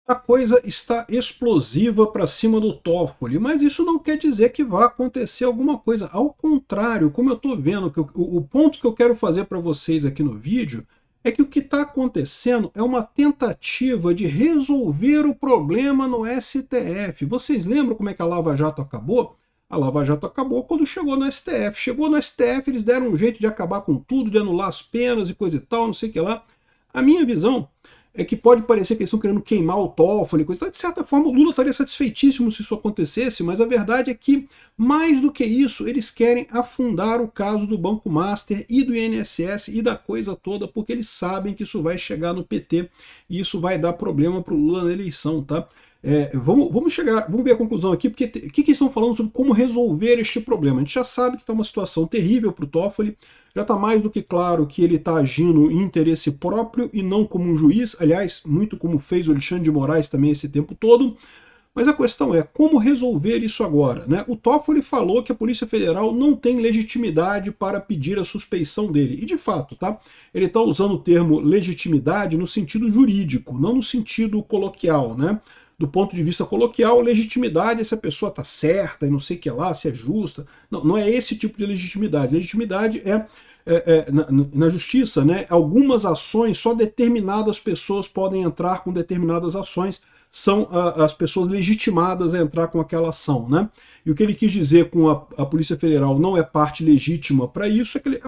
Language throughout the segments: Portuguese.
A coisa está explosiva para cima do Toffoli, mas isso não quer dizer que vá acontecer alguma coisa. Ao contrário, como eu estou vendo, que o ponto que eu quero fazer para vocês aqui no vídeo é que o que está acontecendo é uma tentativa de resolver o problema no STF. Vocês lembram como é que a Lava Jato acabou? A Lava Jato acabou quando chegou no STF. Chegou no STF, eles deram um jeito de acabar com tudo, de anular as penas e coisa e tal, não sei o que lá. A minha visão é que pode parecer que eles estão querendo queimar o Toffoli, coisa e tal. De certa forma, o Lula estaria satisfeitíssimo se isso acontecesse, mas a verdade é que, mais do que isso, eles querem afundar o caso do Banco Master e do INSS e da coisa toda, porque eles sabem que isso vai chegar no PT e isso vai dar problema para o Lula na eleição, tá? Vamos ver a conclusão aqui, porque o que eles estão falando sobre como resolver este problema? A gente já sabe que está uma situação terrível para o Toffoli, já está mais do que claro que ele está agindo em interesse próprio e não como um juiz, aliás, muito como fez o Alexandre de Moraes também esse tempo todo, mas a questão é como resolver isso agora, né? O Toffoli falou que a Polícia Federal não tem legitimidade para pedir a suspeição dele, e de fato, tá? Ele está usando o termo legitimidade no sentido jurídico, não no sentido coloquial, né? Do ponto de vista coloquial, legitimidade é se a pessoa está certa e não sei o que lá, se é justa. Não, não é esse tipo de legitimidade. Legitimidade na justiça, né, algumas ações, só determinadas pessoas podem entrar com determinadas ações, são as pessoas legitimadas a entrar com aquela ação, né? E o que ele quis dizer com a Polícia Federal não é parte legítima para isso, é que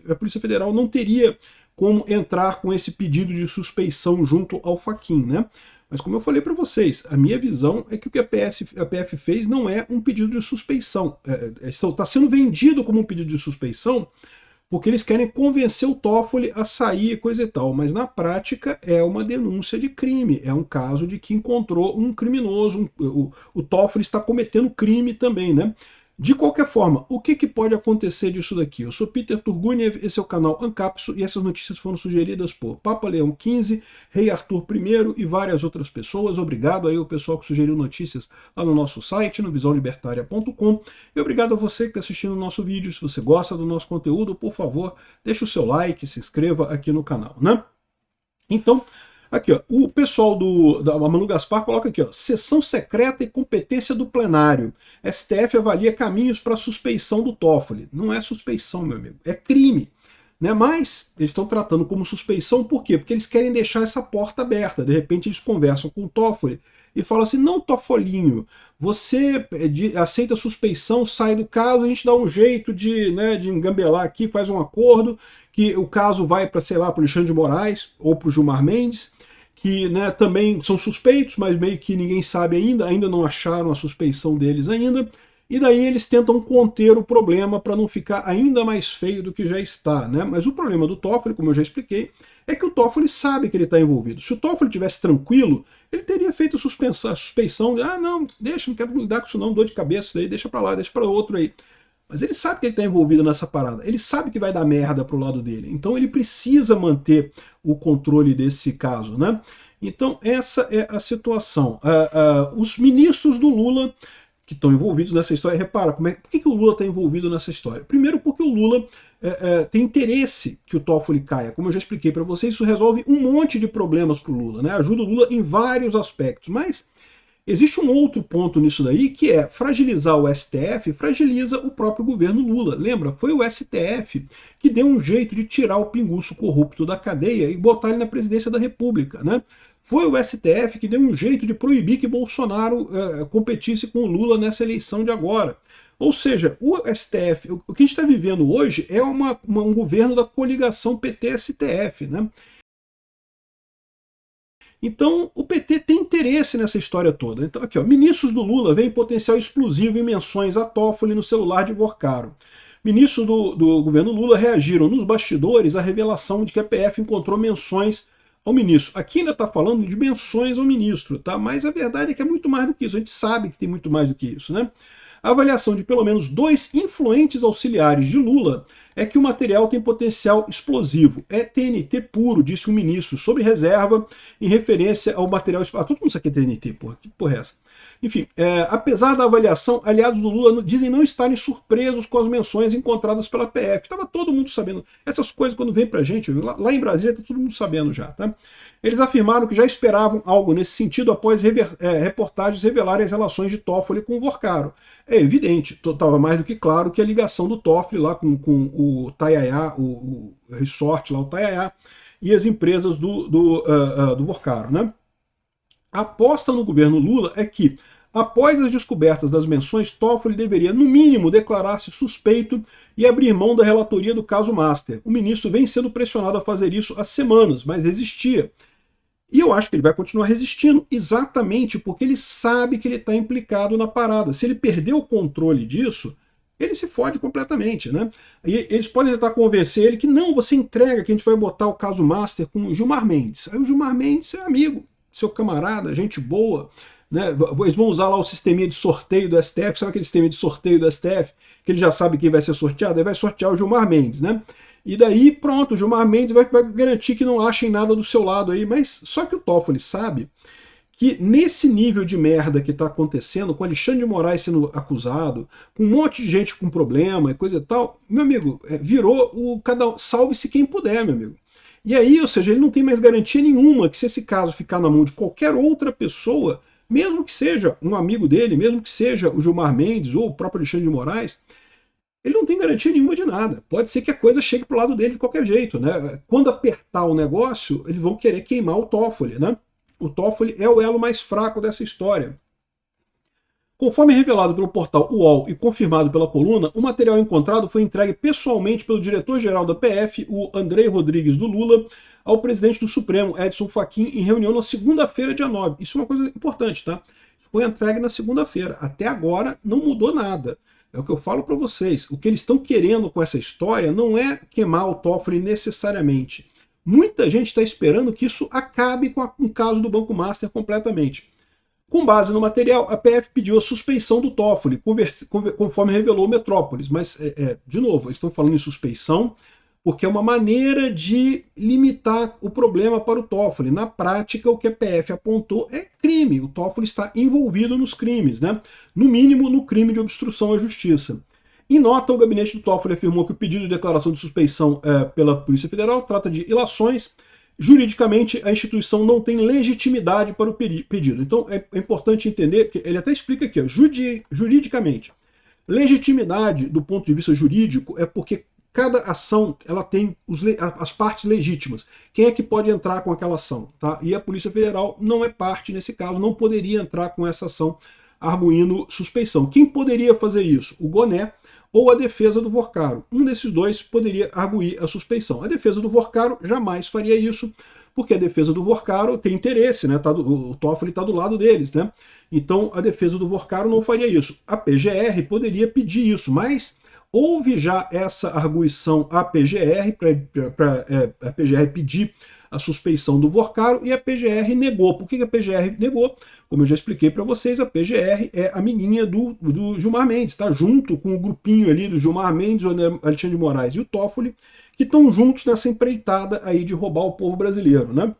a Polícia Federal não teria como entrar com esse pedido de suspeição junto ao Fachin, né? Mas como eu falei para vocês, a minha visão é que o que a PF fez não é um pedido de suspeição. Está sendo vendido como um pedido de suspeição porque eles querem convencer o Toffoli a sair e coisa e tal. Mas na prática é uma denúncia de crime. É um caso de que encontrou um criminoso. O Toffoli está cometendo crime também, né? De qualquer forma, o que pode acontecer disso daqui? Eu sou Peter Turguniev, esse é o canal Ancapso e essas notícias foram sugeridas por Papa Leão XV, Rei Arthur I e várias outras pessoas. Obrigado aí ao pessoal que sugeriu notícias lá no nosso site, no visãolibertaria.com. E obrigado a você que está assistindo o nosso vídeo. Se você gosta do nosso conteúdo, por favor, deixe o seu like, se inscreva aqui no canal, né? Então, aqui, ó, o pessoal da Manu Gaspar coloca aqui, ó, sessão secreta e competência do plenário. STF avalia caminhos para suspeição do Toffoli. Não é suspeição, meu amigo, é crime. Né? Mas eles estão tratando como suspeição, por quê? Porque eles querem deixar essa porta aberta. De repente eles conversam com o Toffoli e falam assim, não, Toffolinho, você aceita a suspeição, sai do caso, a gente dá um jeito de engambelar aqui, faz um acordo, que o caso vai para, sei lá, para o Alexandre de Moraes ou para o Gilmar Mendes, que também são suspeitos, mas meio que ninguém sabe ainda não acharam a suspeição deles ainda, e daí eles tentam conter o problema para não ficar ainda mais feio do que já está, né? Mas o problema do Toffoli, como eu já expliquei, é que o Toffoli sabe que ele está envolvido. Se o Toffoli tivesse tranquilo, ele teria feito a suspeição de, não, deixa, não quero lidar com isso não, dor de cabeça, isso aí, deixa para lá, deixa para outro aí. Mas ele sabe que ele está envolvido nessa parada, ele sabe que vai dar merda pro lado dele, então ele precisa manter o controle desse caso, né? Então essa é a situação. Os ministros do Lula que estão envolvidos nessa história, repara, por que o Lula está envolvido nessa história? Primeiro porque o Lula tem interesse que o Toffoli caia, como eu já expliquei para vocês, isso resolve um monte de problemas para o Lula, né? Ajuda o Lula em vários aspectos, mas existe um outro ponto nisso daí, que é fragilizar o STF, fragiliza o próprio governo Lula. Lembra? Foi o STF que deu um jeito de tirar o pinguço corrupto da cadeia e botar ele na presidência da República, né? Foi o STF que deu um jeito de proibir que Bolsonaro competisse com o Lula nessa eleição de agora. Ou seja, o STF, o que a gente está vivendo hoje é um governo da coligação PT-STF, né? Então, o PT tem interesse nessa história toda. Então, aqui, ó, ministros do Lula veem potencial explosivo em menções a Toffoli no celular de Vorcaro. Ministros do governo Lula reagiram nos bastidores à revelação de que a PF encontrou menções ao ministro. Aqui ainda está falando de menções ao ministro, tá? Mas a verdade é que é muito mais do que isso. A gente sabe que tem muito mais do que isso, né? A avaliação de pelo menos 2 influentes auxiliares de Lula é que o material tem potencial explosivo. É TNT puro, disse o ministro, sob reserva, em referência ao material... Ah, todo mundo sabe que é TNT, porra. Que porra é essa? Enfim, apesar da avaliação, aliados do Lula dizem não estarem surpresos com as menções encontradas pela PF. Estava todo mundo sabendo. Essas coisas, quando vem pra gente, lá em Brasília, está todo mundo sabendo já. Tá? Eles afirmaram que já esperavam algo nesse sentido após reportagens revelarem as relações de Toffoli com o Vorcaro. É evidente, estava mais do que claro que a ligação do Toffoli lá com o Tayaya, o resort lá, o Tayaya, e as empresas do Vorcaro. Né? A aposta no governo Lula é que, após as descobertas das menções, Toffoli deveria, no mínimo, declarar-se suspeito e abrir mão da relatoria do caso Master. O ministro vem sendo pressionado a fazer isso há semanas, mas resistia. E eu acho que ele vai continuar resistindo, exatamente porque ele sabe que ele está implicado na parada. Se ele perder o controle disso, ele se fode completamente, né? E eles podem tentar convencer ele que não, você entrega, que a gente vai botar o caso Master com o Gilmar Mendes. Aí o Gilmar Mendes é amigo, seu camarada, gente boa, né? Eles vão usar lá o sisteminha de sorteio do STF, sabe aquele sistema de sorteio do STF, que ele já sabe quem vai ser sorteado? Ele vai sortear o Gilmar Mendes, né? E daí, pronto, o Gilmar Mendes vai garantir que não achem nada do seu lado aí, mas só que o Toffoli sabe que nesse nível de merda que está acontecendo, com Alexandre de Moraes sendo acusado, com um monte de gente com problema e coisa e tal, meu amigo, virou salve-se quem puder, meu amigo. E aí, ou seja, ele não tem mais garantia nenhuma que se esse caso ficar na mão de qualquer outra pessoa, mesmo que seja um amigo dele, mesmo que seja o Gilmar Mendes ou o próprio Alexandre de Moraes, ele não tem garantia nenhuma de nada. Pode ser que a coisa chegue pro lado dele de qualquer jeito, né? Quando apertar o negócio, eles vão querer queimar o Toffoli, né? O Toffoli é o elo mais fraco dessa história. Conforme revelado pelo portal UOL e confirmado pela coluna, o material encontrado foi entregue pessoalmente pelo diretor-geral da PF, o Andrei Rodrigues do Lula, ao presidente do Supremo, Edson Fachin, em reunião na segunda-feira, dia 9. Isso é uma coisa importante, tá? Foi entregue na segunda-feira. Até agora não mudou nada. É o que eu falo para vocês. O que eles estão querendo com essa história não é queimar o Toffoli necessariamente. Muita gente está esperando que isso acabe com o caso do Banco Master completamente. Com base no material, a PF pediu a suspeição do Toffoli, conforme revelou o Metrópolis. Mas, de novo, eles estão falando em suspeição porque é uma maneira de limitar o problema para o Toffoli. Na prática, o que a PF apontou é crime. O Toffoli está envolvido nos crimes, né? No mínimo, no crime de obstrução à justiça. Em nota, o gabinete do Toffoli afirmou que o pedido de declaração de suspeição pela Polícia Federal trata de ilações. Juridicamente, a instituição não tem legitimidade para o pedido. Então, é importante entender que ele até explica aqui, ó, juridicamente. Legitimidade, do ponto de vista jurídico, é porque cada ação ela tem as partes legítimas. Quem é que pode entrar com aquela ação? Tá? E a Polícia Federal não é parte nesse caso, não poderia entrar com essa ação arguindo suspeição. Quem poderia fazer isso? O Goné ou a defesa do Vorcaro. Um desses dois poderia arguir a suspeição. A defesa do Vorcaro jamais faria isso, porque a defesa do Vorcaro tem interesse, né? O Toffoli está do lado deles, né? Então a defesa do Vorcaro não faria isso. A PGR poderia pedir isso, mas houve já essa arguição à PGR, para a PGR pedir a suspeição do Vorcaro, e a PGR negou. Por que a PGR negou? Como eu já expliquei para vocês, a PGR é amiguinha do Gilmar Mendes, tá? Junto com o grupinho ali do Gilmar Mendes, o Alexandre de Moraes e o Toffoli, que estão juntos nessa empreitada aí de roubar o povo brasileiro, né?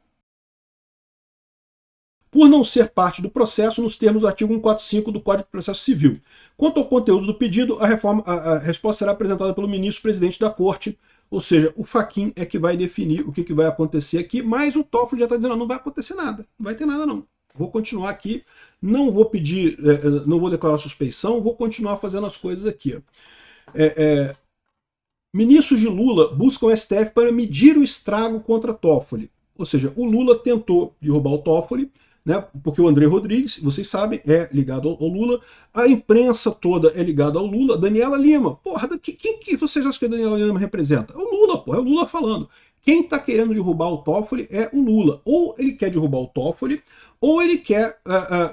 Por não ser parte do processo nos termos do artigo 145 do Código de Processo Civil. Quanto ao conteúdo do pedido, a resposta será apresentada pelo ministro-presidente da Corte, ou seja, o Fachin é que vai definir o que vai acontecer aqui, mas o Toffoli já está dizendo, não vai acontecer nada, não vai ter nada não. Vou continuar aqui, não vou pedir, não vou declarar suspeição, vou continuar fazendo as coisas aqui. Ministros de Lula buscam o STF para medir o estrago contra Toffoli. Ou seja, o Lula tentou derrubar o Toffoli, né, porque o André Rodrigues, vocês sabem, é ligado ao Lula, a imprensa toda é ligada ao Lula, Daniela Lima. Porra, quem que vocês acham que a Daniela Lima representa? É o Lula, porra, é o Lula falando. Quem está querendo derrubar o Toffoli é o Lula. Ou ele quer derrubar o Toffoli, ou ele quer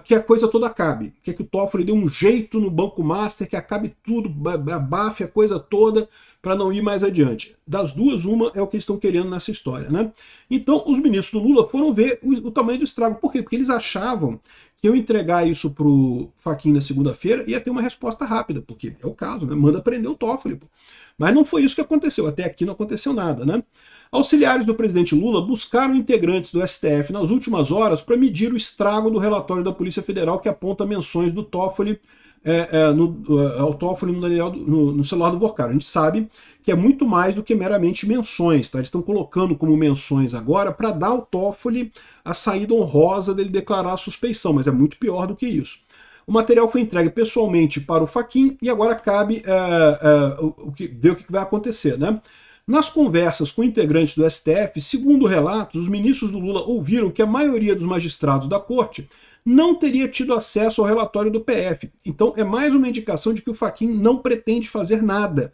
que a coisa toda acabe, quer que o Toffoli dê um jeito no Banco Master, que acabe tudo, abafe a coisa toda para não ir mais adiante. Das duas, uma é o que eles estão querendo nessa história, né? Então, os ministros do Lula foram ver o tamanho do estrago. Por quê? Porque eles achavam que eu entregar isso pro Fachin na segunda-feira ia ter uma resposta rápida, porque é o caso, né? Manda prender o Toffoli. Pô. Mas não foi isso que aconteceu, até aqui não aconteceu nada, né? Auxiliares do presidente Lula buscaram integrantes do STF nas últimas horas para medir o estrago do relatório da Polícia Federal que aponta menções do Toffoli ao Toffoli no celular do Vorcaro. A gente sabe que é muito mais do que meramente menções, tá? Eles estão colocando como menções agora para dar ao Toffoli a saída honrosa dele declarar a suspeição, mas é muito pior do que isso. O material foi entregue pessoalmente para o Fachin e agora cabe ver o que vai acontecer, né? Nas conversas com integrantes do STF, segundo relatos, os ministros do Lula ouviram que a maioria dos magistrados da corte não teria tido acesso ao relatório do PF. Então é mais uma indicação de que o Fachin não pretende fazer nada,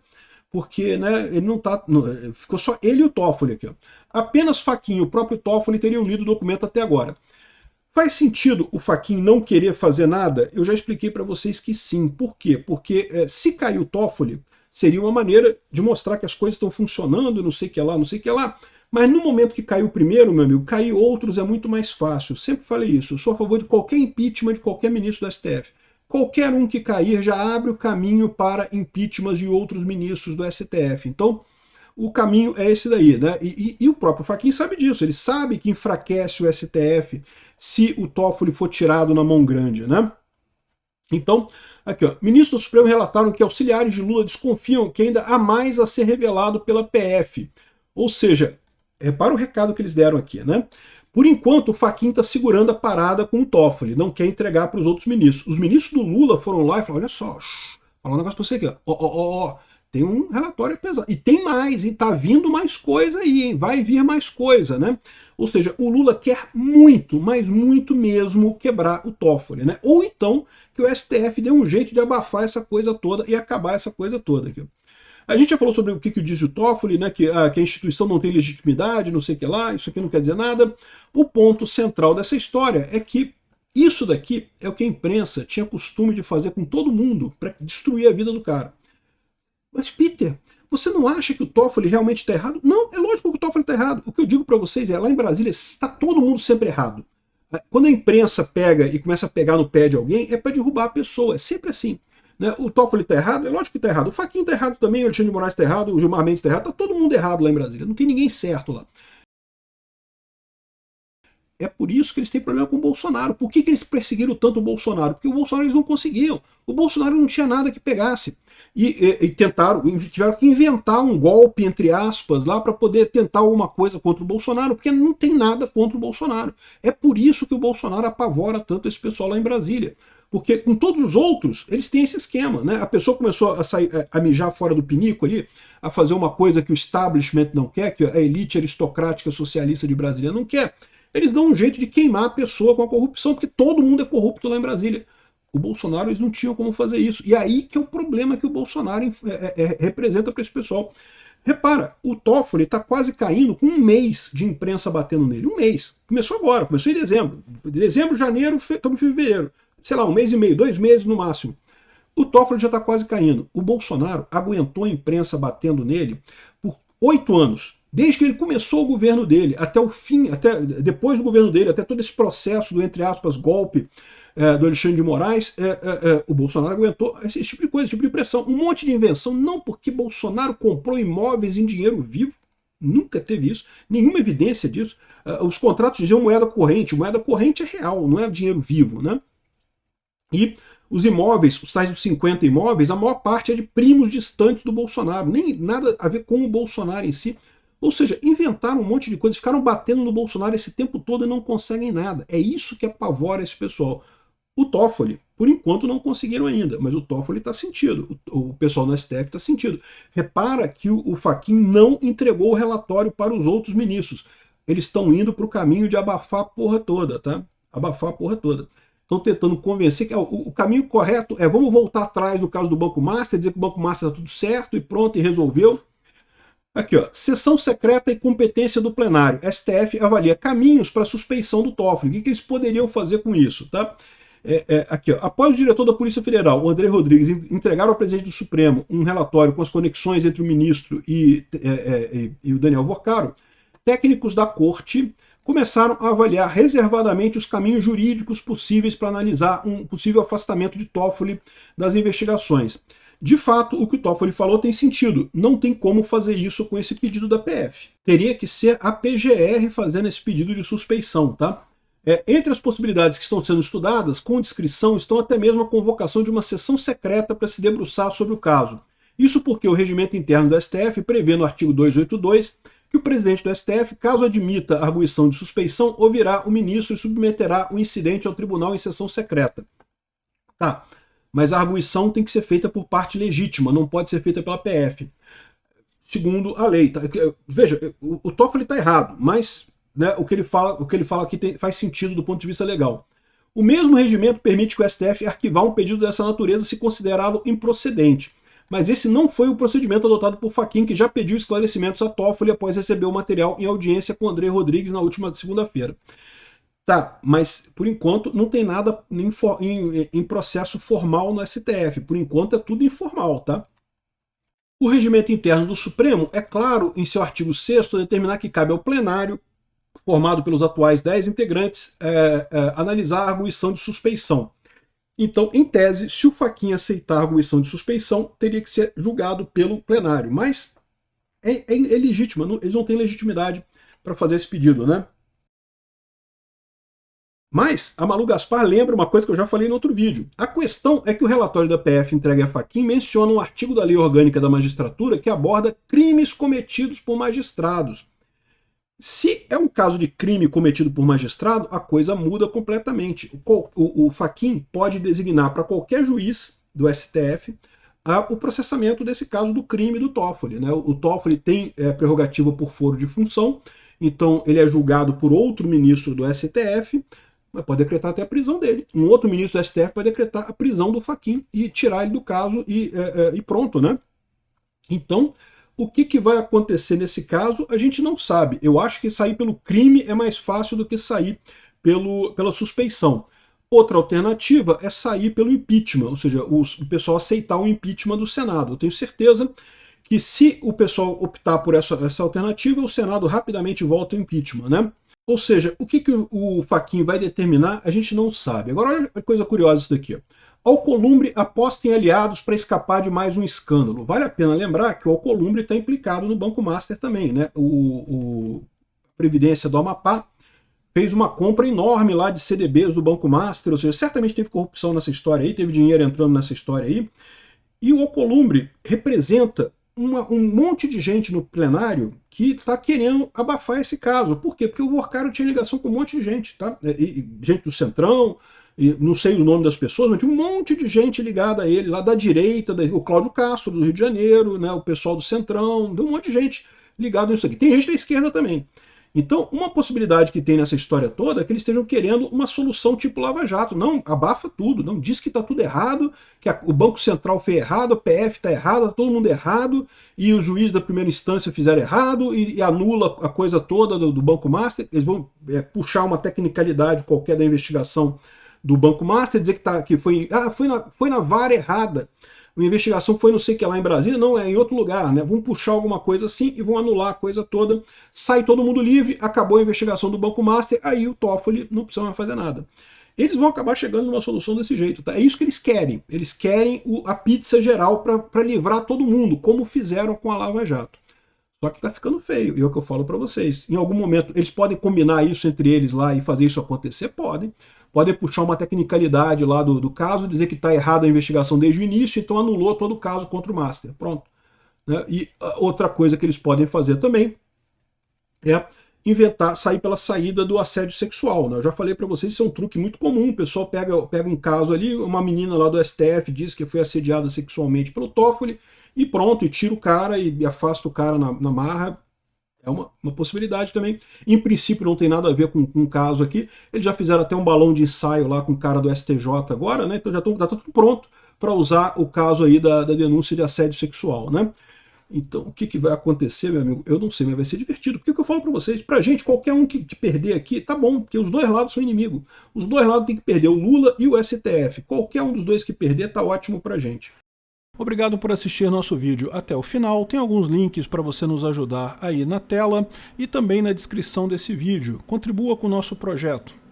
porque né, ele não tá, ficou só ele e o Toffoli aqui. Ó. Apenas Fachin e o próprio Toffoli teriam lido o documento até agora. Faz sentido o Fachin não querer fazer nada? Eu já expliquei para vocês que sim. Por quê? Porque se cair o Toffoli, seria uma maneira de mostrar que as coisas estão funcionando, não sei o que lá, não sei o que lá. Mas no momento que caiu o primeiro, meu amigo, cair outros é muito mais fácil. Eu sempre falei isso. Eu sou a favor de qualquer impeachment de qualquer ministro do STF. Qualquer um que cair já abre o caminho para impeachment de outros ministros do STF. Então, o caminho é esse daí, né? E o próprio Fachin sabe disso. Ele sabe que enfraquece o STF se o Toffoli for tirado na mão grande, né? Então, aqui ó, ministros do Supremo relataram que auxiliares de Lula desconfiam que ainda há mais a ser revelado pela PF. Ou seja, repara o recado que eles deram aqui, né? Por enquanto, o Fachin está segurando a parada com o Toffoli, não quer entregar para os outros ministros. Os ministros do Lula foram lá e falaram, olha só, falar um negócio para você aqui, ó, tem um relatório pesado. E tem mais, e tá vindo mais coisa aí, hein? Vai vir mais coisa, né? Ou seja, o Lula quer muito, mas muito mesmo, quebrar o Toffoli, né? Ou então que o STF dê um jeito de abafar essa coisa toda e acabar essa coisa toda aqui. A gente já falou sobre o que diz o Toffoli, né? Que a instituição não tem legitimidade, não sei o que lá, isso aqui não quer dizer nada. O ponto central dessa história é que isso daqui é o que a imprensa tinha costume de fazer com todo mundo para destruir a vida do cara. Mas, Peter, você não acha que o Toffoli realmente está errado? Não, é lógico que o Toffoli está errado. O que eu digo para vocês é, lá em Brasília está todo mundo sempre errado. Quando a imprensa pega e começa a pegar no pé de alguém, é para derrubar a pessoa, é sempre assim. Né? O Toffoli está errado? É lógico que está errado. O Fachin está errado também, o Alexandre de Moraes está errado, o Gilmar Mendes está errado, está todo mundo errado lá em Brasília. Não tem ninguém certo lá. É por isso que eles têm problema com o Bolsonaro. Por que eles perseguiram tanto o Bolsonaro? Porque o Bolsonaro eles não conseguiam. O Bolsonaro não tinha nada que pegasse. E tiveram que inventar um golpe, entre aspas, lá para poder tentar alguma coisa contra o Bolsonaro, porque não tem nada contra o Bolsonaro. É por isso que o Bolsonaro apavora tanto esse pessoal lá em Brasília. Porque com todos os outros, eles têm esse esquema, né? A pessoa começou a mijar fora do pinico ali, a fazer uma coisa que o establishment não quer, que a elite aristocrática socialista de Brasília não quer. Eles dão um jeito de queimar a pessoa com a corrupção, porque todo mundo é corrupto lá em Brasília. O Bolsonaro, eles não tinham como fazer isso. E aí que é o problema que o Bolsonaro representa para esse pessoal. Repara, o Toffoli está quase caindo com um mês de imprensa batendo nele. Um mês. Começou agora, começou em dezembro. Dezembro, janeiro, estamos em fevereiro. Sei lá, um mês e meio, 2 meses no máximo. O Toffoli já está quase caindo. O Bolsonaro aguentou a imprensa batendo nele por 8 anos. Desde que ele começou o governo dele, até o fim, até depois do governo dele, até todo esse processo do, entre aspas, golpe do Alexandre de Moraes, o Bolsonaro aguentou esse tipo de coisa, esse tipo de pressão. Um monte de invenção, não porque Bolsonaro comprou imóveis em dinheiro vivo, nunca teve isso, nenhuma evidência disso. Os contratos diziam moeda corrente é real, não é dinheiro vivo, né? E os imóveis, os tais dos 50 imóveis, a maior parte é de primos distantes do Bolsonaro, nem nada a ver com o Bolsonaro em si. Ou seja, inventaram um monte de coisas, ficaram batendo no Bolsonaro esse tempo todo e não conseguem nada. É isso que apavora esse pessoal. O Toffoli, por enquanto, não conseguiram ainda, mas o Toffoli está sentido, o pessoal no STF está sentido. Repara que o Fachin não entregou o relatório para os outros ministros. Eles estão indo para o caminho de abafar a porra toda, tá? Abafar a porra toda. Estão tentando convencer que o caminho correto é vamos voltar atrás no caso do Banco Master, dizer que o Banco Master está tudo certo e pronto, e resolveu. Aqui, ó, sessão secreta e competência do plenário. STF avalia caminhos para suspeição do Toffoli. O que eles poderiam fazer com isso, tá? Aqui, ó, após o diretor da Polícia Federal, o André Rodrigues, entregar ao presidente do Supremo um relatório com as conexões entre o ministro e o Daniel Vorcaro, técnicos da corte começaram a avaliar reservadamente os caminhos jurídicos possíveis para analisar um possível afastamento de Toffoli das investigações. De fato, o que o Toffoli falou tem sentido. Não tem como fazer isso com esse pedido da PF. Teria que ser a PGR fazendo esse pedido de suspeição, tá? Entre as possibilidades que estão sendo estudadas, com discrição, estão até mesmo a convocação de uma sessão secreta para se debruçar sobre o caso. Isso porque o regimento interno do STF prevê no artigo 282 que o presidente do STF, caso admita a arguição de suspeição, ouvirá o ministro e submeterá o incidente ao tribunal em sessão secreta. Tá, mas a arguição tem que ser feita por parte legítima, não pode ser feita pela PF, segundo a lei. Tá? Veja, o Toffoli está errado, mas né, o que ele fala aqui faz sentido do ponto de vista legal. O mesmo regimento permite que o STF arquivar um pedido dessa natureza se considerado improcedente. Mas esse não foi o procedimento adotado por Fachin, que já pediu esclarecimentos a Toffoli após receber o material em audiência com André Rodrigues na última segunda-feira. Tá, mas por enquanto não tem nada em processo formal no STF. Por enquanto é tudo informal, tá? O regimento interno do Supremo é claro em seu artigo 6º determinar que cabe ao plenário, formado pelos atuais 10 integrantes, analisar a arguição de suspeição. Então, em tese, se o Fachin aceitar a arguição de suspeição, teria que ser julgado pelo plenário. Mas é legítimo, eles não têm legitimidade para fazer esse pedido, né? Mas a Malu Gaspar lembra uma coisa que eu já falei no outro vídeo. A questão é que o relatório da PF entregue a Fachin menciona um artigo da Lei Orgânica da Magistratura que aborda crimes cometidos por magistrados. Se é um caso de crime cometido por magistrado, a coisa muda completamente. O Fachin pode designar para qualquer juiz do STF o processamento desse caso do crime do Toffoli, né? O Toffoli tem prerrogativa por foro de função, então ele é julgado por outro ministro do STF, mas pode decretar até a prisão dele. Um outro ministro do STF pode decretar a prisão do Fachin e tirar ele do caso e pronto, né? Então, o que vai acontecer nesse caso, a gente não sabe. Eu acho que sair pelo crime é mais fácil do que sair pela suspeição. Outra alternativa é sair pelo impeachment, ou seja, o pessoal aceitar o impeachment do Senado. Eu tenho certeza que se o pessoal optar por essa alternativa, o Senado rapidamente volta ao impeachment, né? Ou seja, o que o Fachin vai determinar, a gente não sabe. Agora, olha a coisa curiosa isso daqui. Alcolumbre aposta em aliados para escapar de mais um escândalo. Vale a pena lembrar que o Alcolumbre está implicado no Banco Master também, né? A Previdência do Amapá fez uma compra enorme lá de CDBs do Banco Master, ou seja, certamente teve corrupção nessa história aí, teve dinheiro entrando nessa história aí. E o Alcolumbre representa um monte de gente no plenário que está querendo abafar esse caso. Por quê? Porque o Vorcaro tinha ligação com um monte de gente, tá? Gente do Centrão, não sei o nome das pessoas, mas tinha um monte de gente ligada a ele, lá da direita, o Cláudio Castro, do Rio de Janeiro, né, o pessoal do Centrão, um monte de gente ligada nisso aqui. Tem gente da esquerda também. Então, uma possibilidade que tem nessa história toda é que eles estejam querendo uma solução tipo Lava Jato. Não, abafa tudo, não diz que está tudo errado, que o Banco Central fez errado, a PF está errada, todo mundo errado, e os juízes da primeira instância fizeram errado, e anula a coisa toda do Banco Master. Eles vão puxar uma tecnicalidade qualquer da investigação do Banco Master, dizer que foi na vara errada, a investigação foi não sei o que lá em Brasília, não, é em outro lugar, né? Vão puxar alguma coisa assim e vão anular a coisa toda, sai todo mundo livre, acabou a investigação do Banco Master, aí o Toffoli não precisa mais fazer nada. Eles vão acabar chegando numa solução desse jeito, tá? É isso que eles querem a pizza geral para livrar todo mundo, como fizeram com a Lava Jato. Só que tá ficando feio, e é o que eu falo para vocês. Em algum momento, eles podem combinar isso entre eles lá e fazer isso acontecer? Podem puxar uma tecnicalidade lá do caso, dizer que está errada a investigação desde o início, então anulou todo o caso contra o Master. Pronto. Né? E outra coisa que eles podem fazer também é sair pela saída do assédio sexual. Né? Eu já falei para vocês, isso é um truque muito comum. O pessoal pega um caso ali, uma menina lá do STF diz que foi assediada sexualmente pelo Toffoli, e pronto, e tira o cara e afasta o cara na marra. É uma possibilidade também. Em princípio não tem nada a ver com o caso aqui. Eles já fizeram até um balão de ensaio lá com o cara do STJ agora, né? Então já tá tudo pronto para usar o caso aí da denúncia de assédio sexual, né? Então, o que vai acontecer, meu amigo? Eu não sei, mas vai ser divertido. Por que eu falo para vocês? Pra gente, qualquer um que perder aqui, tá bom, porque os dois lados são inimigos. Os dois lados têm que perder, o Lula e o STF. Qualquer um dos dois que perder, tá ótimo pra gente. Obrigado por assistir nosso vídeo até o final. Tem alguns links para você nos ajudar aí na tela e também na descrição desse vídeo. Contribua com o nosso projeto.